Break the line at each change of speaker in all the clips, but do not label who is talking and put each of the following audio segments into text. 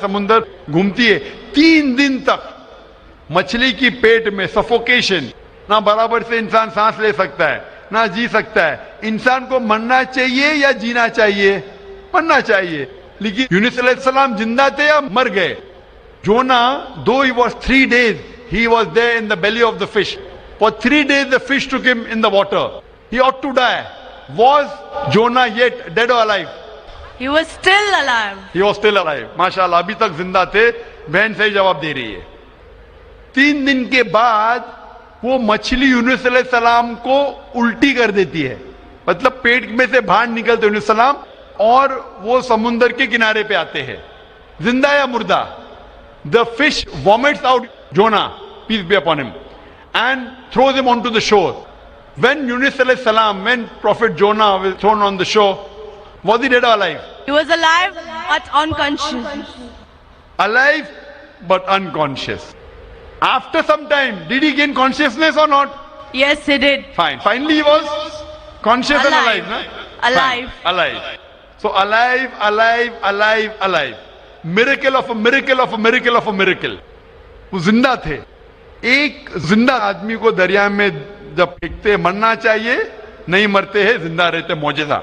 समुंदर घूमती है 3 दिन तक। मछली की पेट में सफोकेशन, ना बराबर से इंसान सांस ले सकता है ना जी सकता है। इंसान को मरना चाहिए या जीना चाहिए? मरना चाहिए। लेकिन यूनुस अलैहिस्सलाम जिंदा थे या मर गए? जोना, दो he was 3 days, he was there in the belly of the fish. For 3 days the fish took him in the water. He ought to die. Was Jonah yet dead or alive?
He was still alive.
He was still alive. माशाल्लाह, अभी तक जिंदा थे। बहन सही जवाब दे रही है। 3 दिन के बाद वो मछली यूनुस अलैहिस्सलाम को उल्टी कर देती है, मतलब पेट में से बाहर निकलते यूनुस अलैहिस्सलाम और वो समुंदर के किनारे पे आते हैं। जिंदा या मुर्दा? The fish vomits out Jonah, peace be upon him, and throws him onto the shore. When Yunus alayhi salam, when Prophet Jonah was thrown on the shore, was he dead or alive?
He was alive but unconscious.
Alive but unconscious. After some time, did he gain consciousness or not?
Yes, he did.
Fine. Finally, he was conscious and alive, na?
Alive.
Fine. Alive. So alive, alive, alive, alive. Miracle of a miracle of a miracle of a miracle. वो जिंदा थे। एक जिंदा आदमी को दरिया में जब फेंकते, मरना चाहिए, नहीं मरते हैं, जिंदा रहते, मौजज़ा।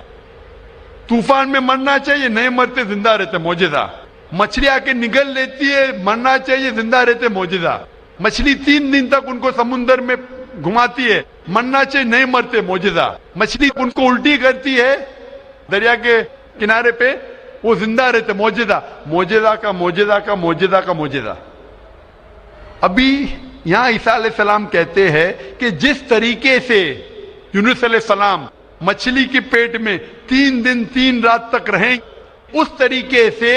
तूफान में मरना चाहिए, नहीं मरते, जिंदा रहते, मौजज़ा। मछली आके निगल लेती है, मरना चाहिए, जिंदा रहते, मौजज़ा। मछली 3 दिन तक उनको समुंदर में घुमाती है, मरना चाहिए, नहीं मरते, मौजज़ा। मछली उनको उल्टी करती है दरिया के किनारे पे, वो जिंदा रहते, मौजज़ा। मौजज़ा का मौजज़ा का मौजज़ा का मौजज़ा। अभी यहां ईसा अलैहिस्सलाम कहते हैं कि जिस तरीके से यूनुस अलैहिस्सलाम मछली के पेट में 3 दिन 3 रात तक रहें, उस तरीके से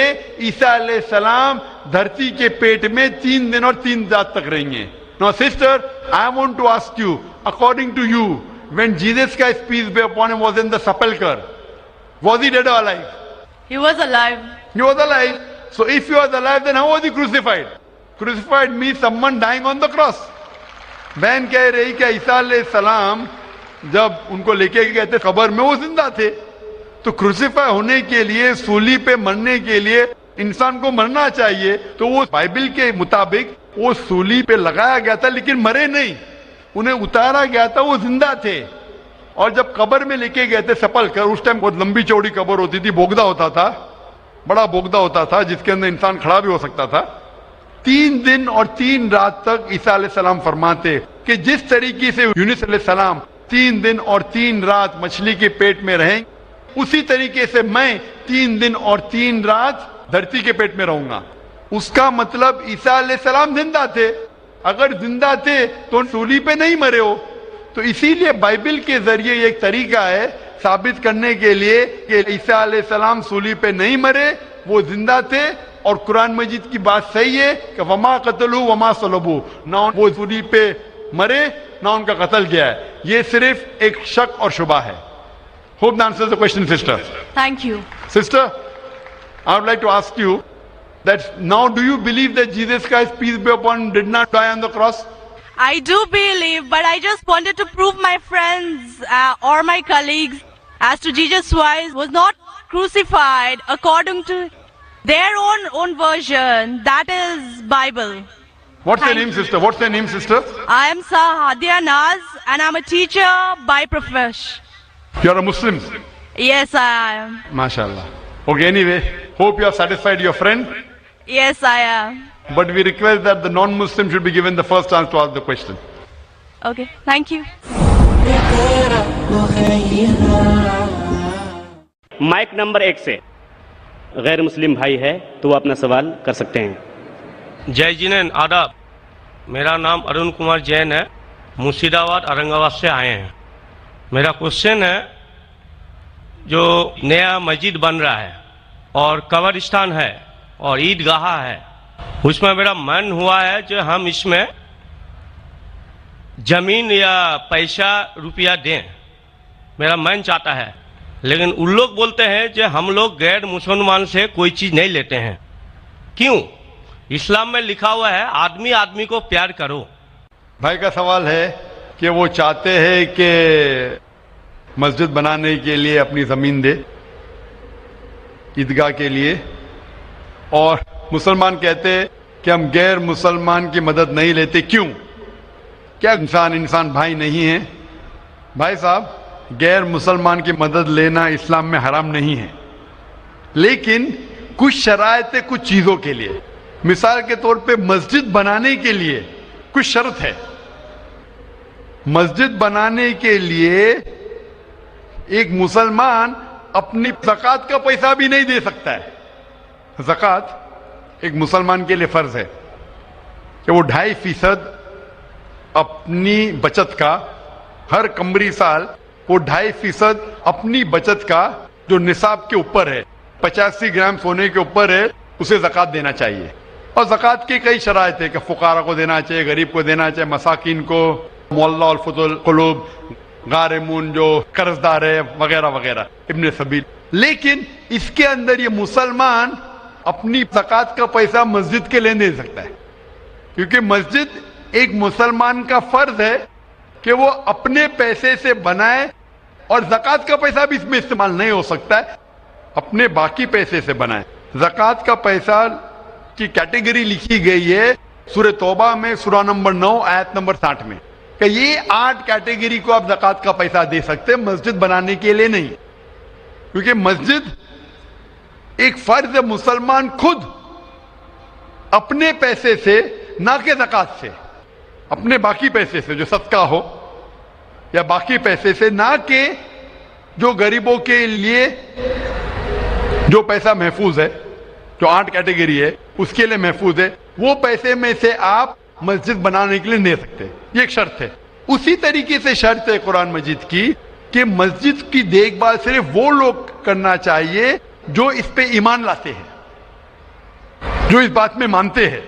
ईसा अलैहिस्सलाम धरती के पेट में 3 दिन और 3 रात तक रहेंगे। Now sister, I want to ask you, according to you, when Jesus Christ, peace be upon him, was in the sepulcher, was he dead or alive?
He was alive.
He was alive. So if he was alive, then how was he crucified? Crucified means someone dying on the cross. बहन कह रही कि ईसा अलैहिस्सलाम जब उनको लेके गए थे कब्र में, वो जिंदा थे। तो क्रूसिफाई होने के लिए, सूली पे मरने के लिए इंसान को मरना चाहिए। तो वो बाइबल के मुताबिक वो सूली पे लगाया गया था, लेकिन मरे नहीं, उन्हें उतारा गया था, वो जिंदा थे। और जब कब्र में लेके गए थे सेपल्कर, उस टाइम बहुत लंबी चौड़ी कब्र होती थी, बोगदा होता था, बड़ा बोगदा होता था जिसके अंदर इंसान खड़ा भी हो सकता था। 3 दिन और 3 रात तक ईसा अलैहिस्सलाम फरमाते कि जिस तरीके से यूनुस अलैहिस्सलाम 3 दिन और 3 रात मछली के पेट में रहें, उसी तरीके से मैं 3 दिन और 3 रात धरती के पेट में रहूंगा। उसका मतलब ईसा अलैहिस्सलाम जिंदा थे। अगर जिंदा थे तो सूली पे नहीं मरे हो। तो इसीलिए बाइबल के जरिए एक तरीका है साबित करने के लिए कि ईसा अलैहिस्सलाम सूली पे नहीं मरे, वो जिंदा थे। और कुरान मजीद की बात सही है कि वमा कतलू वमा सलबू, ना वो सूली पे मरे ना उनका कत्ल किया है। ये सिर्फ एक शक और शुबा है। Hope that answers the question sister.
Thank you.
Sister, I would like to ask you that now do you believe that Jesus Christ, peace be upon him, did not die on the cross?
I do believe, but I just wanted to prove my friends or my colleagues as to Jesus Christ was not crucified according to their own version. That is Bible.
What's your name, sister? What's your name, sister?
I am Sahadia Naz and I'm a teacher by profession.
You're a Muslim?
Yes, I am.
MashaAllah. Okay, anyway, hope you have satisfied your friend.
Yes, I am.
But we request that the non-Muslim should be given the first chance to ask the question.
Okay, thank you.
Mic number 1 से गैर मुस्लिम भाई है तो वो अपना सवाल कर सकते हैं।
जय जिनेन, आदाब। मेरा नाम अरुण कुमार जैन है, मुर्शिदाबाद औरंगाबाद से आए हैं। मेरा क्वेश्चन है, जो नया मस्जिद बन रहा है और कब्रिस्तान है और ईदगाह है, उसमें मेरा मन हुआ है जो हम इसमें जमीन या पैसा रुपया दें, मेरा मन चाहता है। लेकिन उन लोग बोलते हैं कि हम लोग गैर मुसलमान से कोई चीज़ नहीं लेते हैं। क्यों? इस्लाम में लिखा हुआ है आदमी आदमी को प्यार करो।
भाई का सवाल है कि वो चाहते हैं कि मस्जिद बनाने के लिए अपनी ज़मीन दे ईदगाह के लिए, और मुसलमान कहते हैं कि हम गैर मुसलमान की मदद नहीं लेते, क्यों? क्या इंसान भाई नहीं है? भाई साहब, गैर मुसलमान की मदद लेना इस्लाम में हराम नहीं है, लेकिन कुछ शरायत है कुछ चीजों के लिए। मिसाल के तौर पे मस्जिद बनाने के लिए कुछ शर्त है। मस्जिद बनाने के लिए एक मुसलमान अपनी ज़कात का पैसा भी नहीं दे सकता है। ज़कात एक मुसलमान के लिए फर्ज है कि वो 2.5% अपनी बचत का, हर कमरी साल वो 2.5% अपनी बचत का जो निसाब के ऊपर है, 85 ग्राम सोने के ऊपर है, उसे ज़कात देना चाहिए। और ज़कात की कई शराइत है कि फुकारा को देना चाहिए, गरीब को देना चाहिए, मसाकिन को, मोल्ला और फुतुल कुलूब, गारिमून जो कर्जदार है, वगैरह वगैरह, इब्ने सबील। लेकिन इसके अंदर ये मुसलमान अपनी ज़कात का पैसा मस्जिद के लिए नहीं दे सकता है, क्योंकि मस्जिद एक मुसलमान का फर्ज है कि वो अपने पैसे से बनाए, और ज़कात का पैसा भी इसमें इस्तेमाल नहीं हो सकता है, अपने बाकी पैसे से बनाए। ज़कात का पैसा की कैटेगरी लिखी गई है सूरह तौबा में, सूरा नंबर 9 आयत नंबर 60 में, कि ये 8 कैटेगरी को आप ज़कात का पैसा दे सकते हैं, मस्जिद बनाने के लिए नहीं। क्योंकि मस्जिद एक फर्ज है, मुसलमान खुद अपने पैसे से, ना कि ज़कात से, अपने बाकी पैसे से जो सदका हो या बाकी पैसे से, ना कि जो गरीबों के लिए जो पैसा महफूज है, जो 8 कैटेगरी है उसके लिए महफूज है, वो पैसे में से आप मस्जिद बनाने के लिए नहीं दे सकते। ये एक शर्त है। उसी तरीके से शर्त है कुरान मजीद की कि मस्जिद की देखभाल सिर्फ वो लोग करना चाहिए जो इस पे ईमान लाते हैं, जो इस बात में मानते हैं,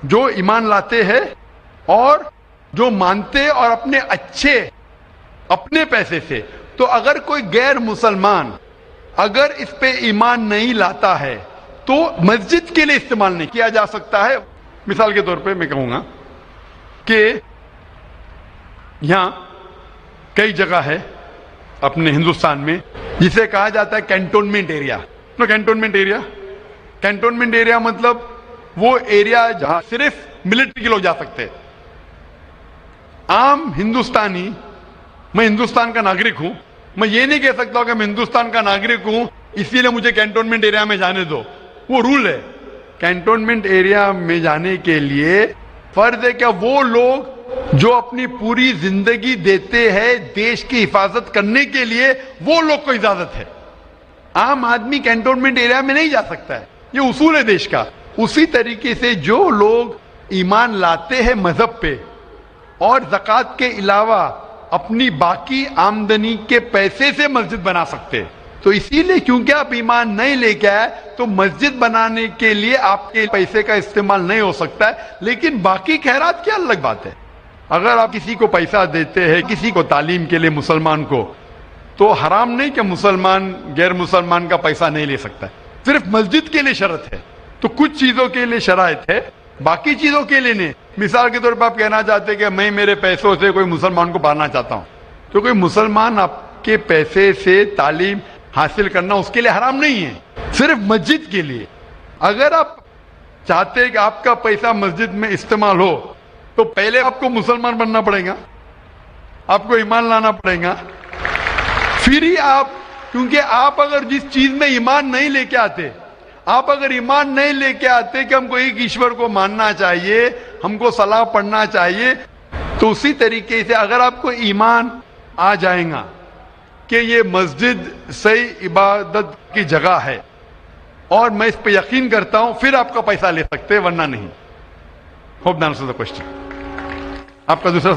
जो ईमान लाते हैं और जो मानते और अपने अच्छे अपने पैसे से। तो अगर कोई गैर मुसलमान अगर इस पे ईमान नहीं लाता है तो मस्जिद के लिए इस्तेमाल नहीं किया जा सकता है। मिसाल के तौर पे मैं कहूंगा कि यहां कई जगह है अपने हिंदुस्तान में जिसे कहा जाता है कैंटोनमेंट एरिया। तो कैंटोनमेंट एरिया मतलब वो एरिया जहां सिर्फ मिलिट्री के लोग जा सकते हैं। आम हिंदुस्तानी, मैं हिंदुस्तान का नागरिक हूं, मैं ये नहीं कह सकता कि मैं हिंदुस्तान का नागरिक हूं इसीलिए मुझे कैंटोनमेंट एरिया में जाने दो। वो रूल है। कैंटोनमेंट एरिया में जाने के लिए फर्ज है कि वो लोग जो अपनी पूरी जिंदगी देते हैं देश की हिफाजत करने के लिए, वो लोग को इजाजत है। आम आदमी कैंटोनमेंट एरिया में नहीं जा सकता है, ये उसूल है देश का। उसी तरीके से जो लोग ईमान लाते हैं मजहब पे और ज़कात के अलावा अपनी बाकी आमदनी के पैसे से मस्जिद बना सकते हैं। तो इसीलिए क्योंकि आप ईमान नहीं लेके आए तो मस्जिद बनाने के लिए आपके पैसे का इस्तेमाल नहीं हो सकता है। लेकिन बाकी खैरात क्या अलग बात है। अगर आप किसी को पैसा देते हैं, किसी को तालीम के लिए, मुसलमान को, तो हराम नहीं कि मुसलमान गैर मुसलमान का पैसा नहीं ले सकता है। सिर्फ मस्जिद के लिए शर्त है। तो कुछ चीजों के लिए शराइत है, बाकी चीजों के लिए नहीं। मिसाल के तौर पर आप कहना चाहते हैं कि मैं मेरे पैसों से कोई मुसलमान को पढ़ाना चाहता हूं, तो कोई मुसलमान आपके पैसे से तालीम हासिल करना उसके लिए हराम नहीं है, सिर्फ मस्जिद के लिए। अगर आप चाहते हैं कि आपका पैसा मस्जिद में इस्तेमाल हो तो पहले आपको मुसलमान बनना पड़ेगा, आपको ईमान लाना पड़ेगा, फिर ही आप, क्योंकि आप अगर जिस चीज में ईमान नहीं लेके आते, आप अगर ईमान नहीं लेके आते कि हमको एक ईश्वर को मानना चाहिए, हमको सलाह पढ़ना चाहिए, तो उसी तरीके से अगर आपको ईमान आ जाएगा कि ये मस्जिद सही इबादत की जगह है और मैं इस पे यकीन करता हूं, फिर आपका पैसा ले सकते हैं, वरना नहीं। Hope that answers the question. आपका दूसरा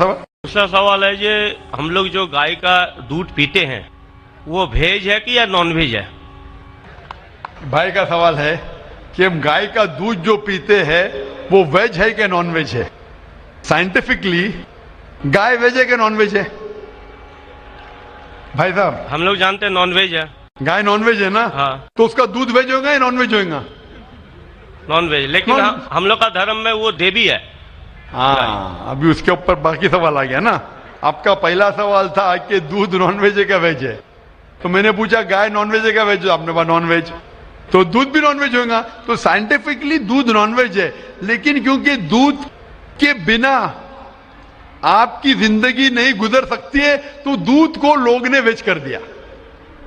सवाल
है ये हम लोग जो गाय का दूध पीते हैं वो वेज है कि या नॉन वेज है?
भाई का सवाल है कि हम गाय का दूध जो पीते हैं वो वेज है कि नॉन वेज है। साइंटिफिकली गाय वेज है कि नॉन वेज है? भाई साहब
हम लोग जानते हैं नॉन वेज है।
गाय नॉन वेज है ना?
हाँ।
तो उसका दूध वेज होगा या नॉन वेज होगा?
Non veg. लेकिन हम लोग का धर्म में वो देवी है।
हाँ, अभी उसके ऊपर बाकी सवाल आ गया ना। आपका पहला सवाल था कि दूध नॉन वेज है क्या वेज है, तो मैंने पूछा गाय नॉन वेज है क्या वेज है, आपने कहा नॉन वेज। तो दूध भी नॉनवेज होगा। तो साइंटिफिकली दूध नॉनवेज है, लेकिन क्योंकि दूध के बिना आपकी जिंदगी नहीं गुजर सकती है, तो दूध को लोग ने वेज कर दिया।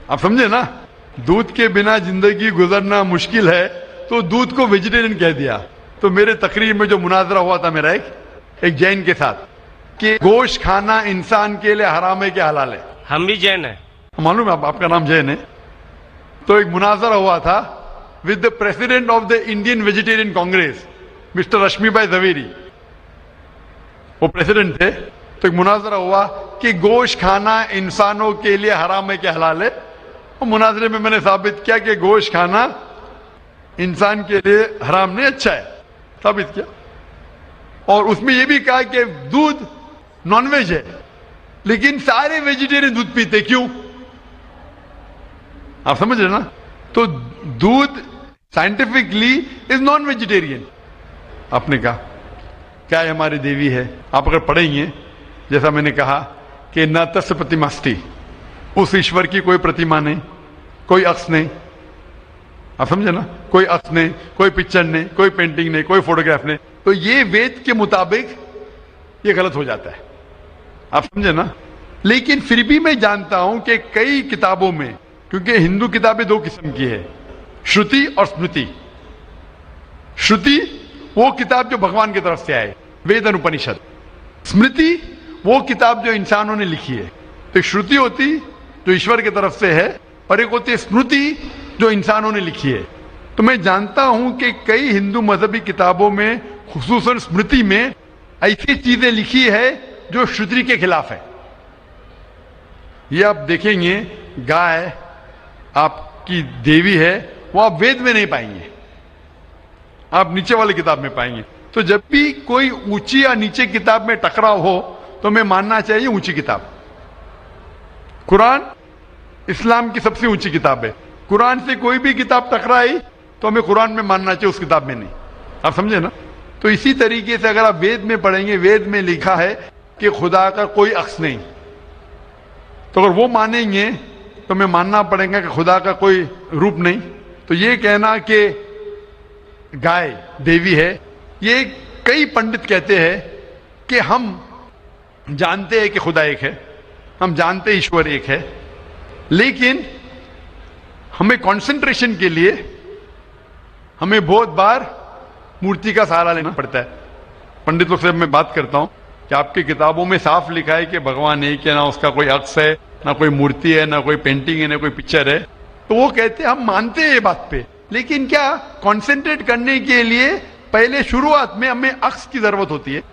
आप समझे ना, दूध के बिना जिंदगी गुजरना मुश्किल है, तो दूध को वेजिटेरियन कह दिया। तो मेरे तकरीर में जो मुनाजरा हुआ था मेरा एक जैन के साथ कि गोश्त खाना इंसान के लिए हराम है कि हलाल है।
हम भी जैन हैं।
मालूम है आपका नाम जैन है। तो एक मुनाजरा हुआ था with the president of the Indian vegetarian congress, mister Rashmi bhai Zaveri, वो प्रेसिडेंट थे। तो एक मुनाजरा हुआ कि गोश्त खाना इंसानों के लिए हराम है कि हलाल है। और मुनाजरे में मैंने साबित किया कि गोश्त खाना इंसान के लिए हराम नहीं, अच्छा है, साबित किया। और उसमें यह भी कहा कि दूध नॉनवेज है, लेकिन सारे वेजिटेरियन दूध पीते, क्यों? आप समझ रहे ना। तो दूध साइंटिफिकली इज नॉन वेजिटेरियन। आपने कहा क्या है, हमारी देवी है। आप अगर पढ़ेंगे, जैसा मैंने कहा कि न तस्य प्रतिमास्ति, उस ईश्वर की कोई प्रतिमा नहीं, कोई अक्स नहीं। आप समझे ना, कोई अक्स नहीं, कोई पिक्चर नहीं, कोई पेंटिंग नहीं, कोई फोटोग्राफ नहीं। तो ये वेद के मुताबिक ये गलत हो जाता है। आप समझे ना। लेकिन फिर भी मैं जानता हूं कि कई किताबों में, क्योंकि हिंदू किताबें दो किस्म की है, श्रुति और स्मृति। श्रुति वो किताब जो भगवान की तरफ से आए, वेद और उपनिषद। स्मृति वो किताब जो इंसानों ने लिखी है। तो श्रुति होती जो ईश्वर की तरफ से है, और एक होती है स्मृति जो इंसानों ने लिखी है। तो मैं जानता हूं कि कई हिंदू मजहबी किताबों में, खुसूसन स्मृति में, ऐसी चीजें लिखी है जो श्रुति के खिलाफ है। ये आप देखेंगे, गाय आपकी देवी है, वो आप वेद में नहीं पाएंगे, आप नीचे वाली किताब में पाएंगे। तो जब भी कोई ऊंची या नीचे किताब में टकराव हो, तो हमें मानना चाहिए ऊंची किताब। कुरान इस्लाम की सबसे ऊंची किताब है। कुरान से कोई भी किताब टकराई तो हमें कुरान में मानना चाहिए, उस किताब में नहीं। आप समझे ना। तो इसी तरीके से अगर आप वेद में पढ़ेंगे, वेद में लिखा है कि खुदा का कोई अक्स नहीं, तो अगर वो मानेंगे तो हमें मानना पड़ेगा कि खुदा का कोई रूप नहीं। तो ये कहना कि गाय देवी है, ये कई पंडित कहते हैं कि हम जानते हैं कि खुदा एक है, हम जानते ईश्वर एक है, लेकिन हमें कंसंट्रेशन के लिए हमें बहुत बार मूर्ति का सहारा लेना पड़ता है। पंडित लोग से मैं बात करता हूं कि आपकी किताबों में साफ लिखा है कि भगवान एक है, ना उसका कोई अक्स है, ना कोई मूर्ति है, ना कोई पेंटिंग है, ना कोई पिक्चर है। तो वो कहते हैं हम मानते हैं ये बात पे, लेकिन क्या कंसंट्रेट करने के लिए पहले शुरुआत में हमें अक्स की जरूरत होती है,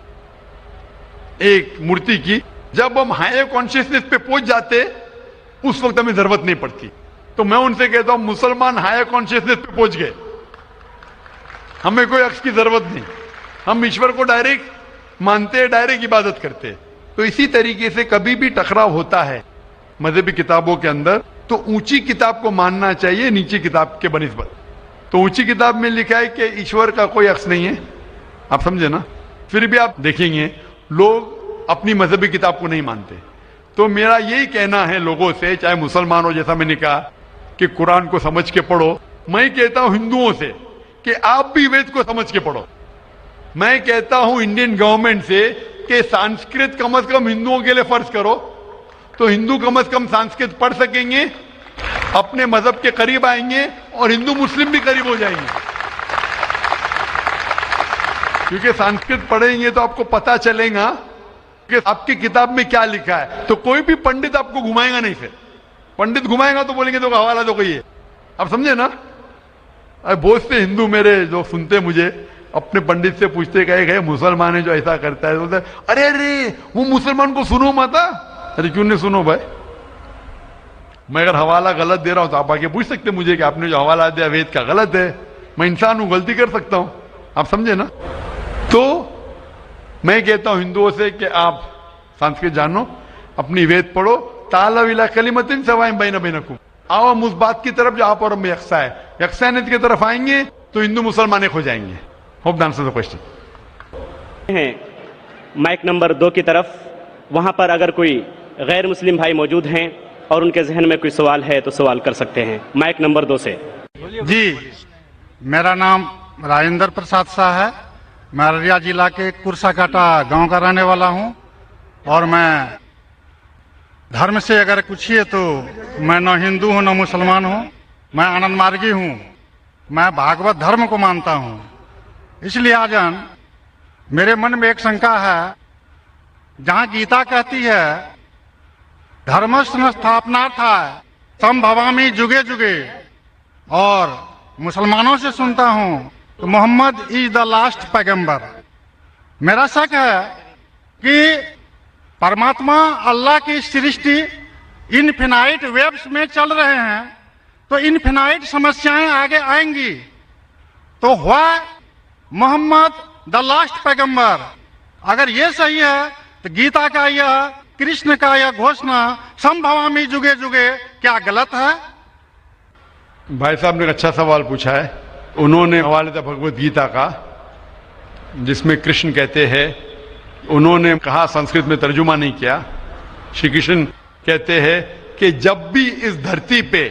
एक मूर्ति की। जब हम हायर कॉन्शियसनेस पे पहुंच जाते, उस वक्त हमें जरूरत नहीं पड़ती। तो मैं उनसे कहता हूं, मुसलमान हायर कॉन्शियसनेस पे पहुंच गए, हमें कोई अक्स की जरूरत नहीं, हम ईश्वर को डायरेक्ट मानते हैं, डायरेक्ट इबादत करते हैं। तो इसी तरीके से कभी भी टकराव होता है मजहबी किताबों के अंदर, तो ऊंची किताब को मानना चाहिए नीची किताब के बनिस्बत। तो ऊंची किताब में लिखा है कि ईश्वर का कोई अक्स नहीं है। आप समझे ना। फिर भी आप देखेंगे लोग अपनी मजहबी किताब को नहीं मानते। तो मेरा यही कहना है लोगों से, चाहे मुसलमान हो, जैसा मैंने कहा कि कुरान को समझ के पढ़ो, मैं कहता हूं हिंदुओं से कि आप भी वेद को समझ के पढ़ो। मैं कहता हूं इंडियन गवर्नमेंट से कि संस्कृत कम से कम हिंदुओं के लिए फर्ज करो, तो हिंदू कम से कम संस्कृत पढ़ सकेंगे, अपने मजहब के करीब आएंगे और हिंदू मुस्लिम भी करीब हो जाएंगे। क्योंकि संस्कृत पढ़ेंगे तो आपको पता चलेगा कि आपकी किताब में क्या लिखा है। तो कोई भी पंडित आपको घुमाएगा नहीं। फिर पंडित घुमाएगा तो बोलेंगे तो हवाला दो कोई है। आप समझे ना। बहुत से हिंदू मेरे जो सुनते मुझे अपने पंडित से पूछते कहे मुसलमान है जो ऐसा करता है, बोलते अरे अरे वो मुसलमान को सुनो मत। अरे क्यों नहीं सुनो भाई, मैं अगर हवाला गलत दे रहा हूं तो आप आके पूछ सकते मुझे कि आपने जो हवाला दिया वेद का गलत है। मैं इंसान हूं, गलती कर सकता हूं। आप समझे ना। तो मैं कहता हूं हिंदुओं से कि आप संस्कृत जानो, अपनी वेद पढ़ो, ताला विला कलिमतिन सवाइन बैन बैनकुम। आओ हम उस बात की तरफ जो आप और हम यकसा है, यकसानियत की तरफ आएंगे तो हिंदू मुसलमान एक हो जाएंगे। Hope the answer the question.
Mic number 2 की तरफ, वहां पर अगर कोई गैर मुस्लिम भाई मौजूद हैं और उनके जहन में कोई सवाल है तो सवाल कर सकते हैं। माइक नंबर 2 से।
जी, मेरा नाम राजेंद्र प्रसाद शाह है। मैं अररिया जिला के कुरसाकाटा गांव का रहने वाला हूं और मैं धर्म से अगर पूछिए तो मैं न हिंदू हूं न मुसलमान हूं, मैं आनंद मार्गी हूं। मैं भागवत धर्म को मानता हूं। इसलिए आजन मेरे मन में एक शंका है, जहां गीता कहती है धर्म संस्थापनार्थाय संभवामि जुगे जुगे, और मुसलमानों से सुनता हूं तो मोहम्मद इज द लास्ट पैगंबर। मेरा शक है कि परमात्मा अल्लाह की सृष्टि इनफिनाइट वेव्स में चल रहे हैं, तो इनफिनाइट समस्याएं आगे आएंगी। तो हुआ मोहम्मद द लास्ट पैगंबर। अगर ये सही है तो गीता का यह, कृष्ण का यह घोषणा संभवामि जुगे जुगे क्या गलत है?
भाई साहब ने एक अच्छा सवाल पूछा है। उन्होंने हवाले था भगवत गीता का, जिसमें कृष्ण कहते हैं, उन्होंने कहा, संस्कृत में तर्जुमा नहीं किया। श्री कृष्ण कहते हैं कि जब भी इस धरती पे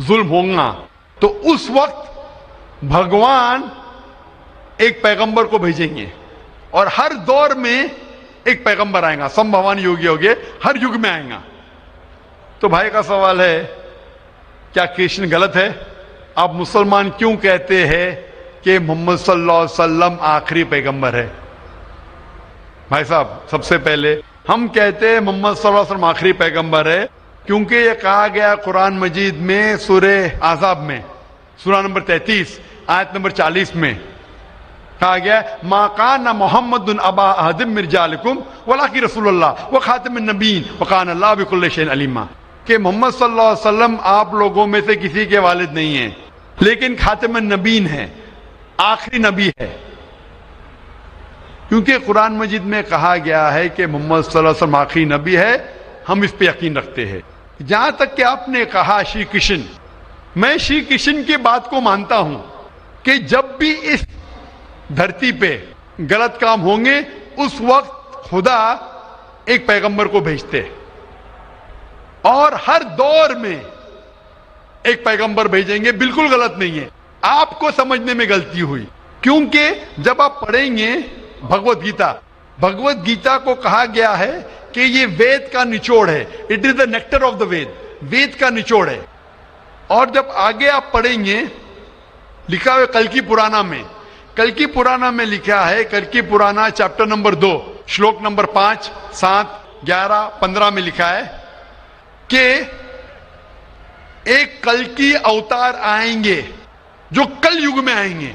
जुल्म होगा तो उस वक्त भगवान एक पैगंबर को भेजेंगे और हर दौर में एक पैगंबर आएगा। संभवान योगी होगे, हर युग में आएगा। तो भाई का सवाल है, क्या कृष्ण गलत है? आप मुसलमान क्यों कहते हैं कि मोहम्मद सल्लल्लाहु अलैहि वसल्लम आखिरी पैगंबर है? भाई साहब, सबसे पहले हम कहते हैं मोहम्मद सल्लल्लाहु अलैहि वसल्लम आखिरी पैगंबर है क्योंकि यह कहा गया कुरान मजीद में, सूरे आज़ाब में, सूरा नंबर 33 आयत नंबर 40 में कहा गया, मा काना मुहम्मदुन अबा अहदिम मिन रिजालिकुम वलाकिन रसूलुल्लाह व खातिमुन नबीय्यीन व काना अल्लाहु बिकुल्लि शैइन अलीमा। कि मोहम्मद सल्लल्लाहु अलैहि वसल्लम आप लोगों में से किसी के वालिद नहीं हैं, लेकिन खातिमुन नबीय्यीन है, आखिरी नबी है। क्योंकि कुरान मजीद में कहा गया है कि मोहम्मद सल्लल्लाहु अलैहि वसल्लम आखिरी नबी है, हम इस पे यकीन रखते हैं। जहां तक कि आपने कहा श्री कृष्ण, मैं श्री कृष्ण की बात को मानता हूं कि जब भी इस धरती पे गलत काम होंगे उस वक्त खुदा एक पैगंबर को भेजते हैं और हर दौर में एक पैगंबर भेजेंगे। बिल्कुल गलत नहीं है, आपको समझने में गलती हुई। क्योंकि जब आप पढ़ेंगे भगवत गीता, भगवत गीता को कहा गया है कि ये वेद का निचोड़ है, it is the nectar of the Veda, Veda का निचोड़ है। और जब आगे आप पढ़ेंगे, लिखा हुआ कल्कि पुराना में, कल्कि पुराना में लिखा है, कल्कि पुराना चैप्टर नंबर 2 श्लोक नंबर 5, 7, 11, 15 में लिखा है कि एक कल्कि अवतार आएंगे जो कल युग में आएंगे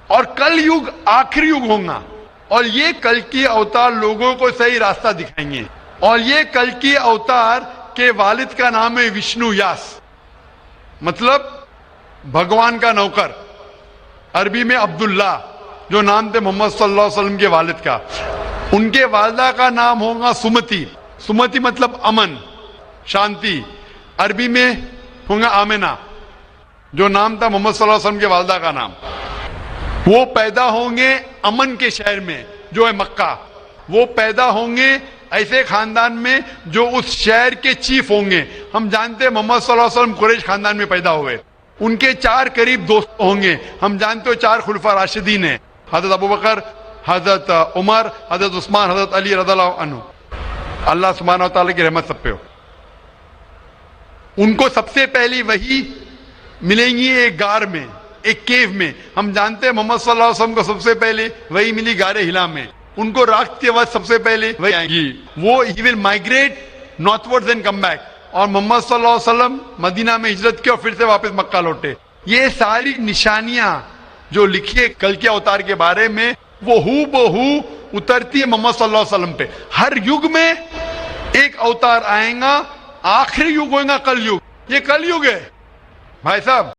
और कल युग आखिरी युग होगा, और ये कल्कि अवतार लोगों को सही रास्ता दिखाएंगे। और ये कल्कि अवतार के वालिद का नाम है विष्णु यास, मतलब भगवान का नौकर, अरबी में अब्दुल्ला, जो नाम थे मोहम्मद सल्लल्लाहु अलैहि वसल्लम के वालिद का। उनके वालिदा का नाम होगा सुमति, सुमति मतलब अमन, शांति। अरबी में होगा आमिना, जो नाम था मोहम्मद सल्लल्लाहु अलैहि वसल्लम के वालिदा का नाम। वो पैदा होंगे अमन के शहर में जो है मक्का। वो पैदा होंगे ऐसे खानदान में जो उस शहर के चीफ होंगे। हम जानते हैं मोहम्मद सल्लल्लाहु अलैहि वसल्लम कुरैश खानदान में पैदा हुए। उनके 4 करीब दोस्त होंगे। हम जानते हो 4 खुलफा राशिदीन है, हजरत अबू बकर, हजरत उमर, हजरत उस्मान, हजरत अली रज़ियल्लाहु अन्हु। अल्लाह सुब्हानहू व तआला की रहमत सब पे हो। उनको सबसे पहली वही मिलेंगी एक गार में, एक केव में। हम जानते हैं मोहम्मद सल्लल्लाहु अलैहि वसल्लम को सबसे पहले वही मिली गारे हिला में। उनको रात के बाद सबसे पहले वही आएंगी। वो he will migrate northwards and come back. और मोहम्मद सल्लल्लाहु अलैहि वसल्लम मदीना में हिजरत की और फिर से वापस मक्का लौटे। ये सारी निशानियां जो लिखी है कल के अवतार के बारे में, वो हूबहू उतरती है मोहम्मद सल्लल्लाहु अलैहि वसल्लम पे। हर युग में एक अवतार आएगा, आखिरी युग होगा कल युग। ये कल युग है भाई साहब।